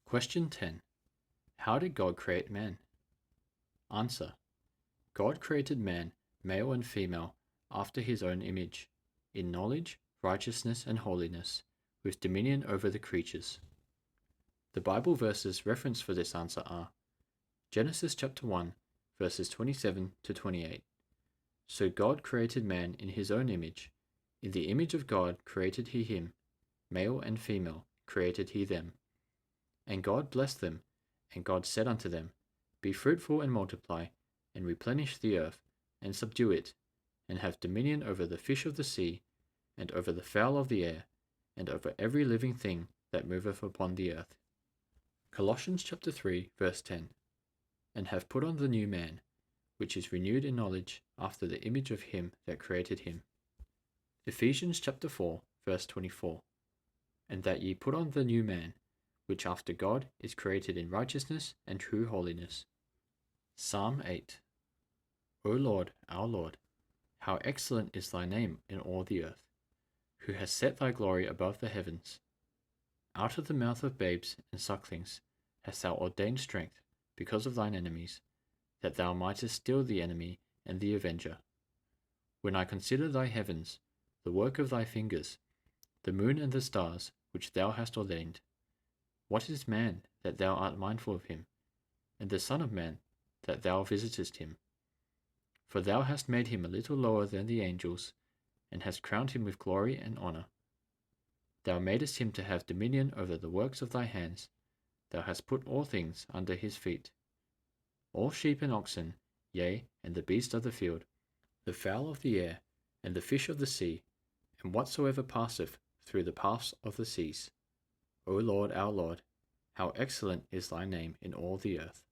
Question 10. How did God create man? Answer. God created man, male and female, after his own image, in knowledge, righteousness, and holiness, with dominion over the creatures. The Bible verses referenced for this answer are Genesis chapter 1, verses 27 to 28. So God created man in his own image. In the image of God created he him, male and female created he them. And God blessed them, and God said unto them, Be fruitful and multiply, and replenish the earth, and subdue it, and have dominion over the fish of the sea, and over the fowl of the air, and over every living thing that moveth upon the earth. Colossians chapter 3, verse 10. And have put on the new man, which is renewed in knowledge after the image of him that created him. Ephesians chapter 4, verse 24. And that ye put on the new man, which after God is created in righteousness and true holiness. Psalm 8. O Lord, our Lord, how excellent is thy name in all the earth, who has set thy glory above the heavens. Out of the mouth of babes and sucklings hast thou ordained strength because of thine enemies, that thou mightest still the enemy and the avenger. When I consider thy heavens, the work of thy fingers, the moon and the stars which thou hast ordained, what is man that thou art mindful of him, and the son of man that thou visitest him? For thou hast made him a little lower than the angels, and hast crowned him with glory and honour. Thou madest him to have dominion over the works of thy hands. Thou hast put all things under his feet. All sheep and oxen, yea, and the beast of the field, the fowl of the air, and the fish of the sea, and whatsoever passeth through the paths of the seas. O Lord, our Lord, how excellent is thy name in all the earth.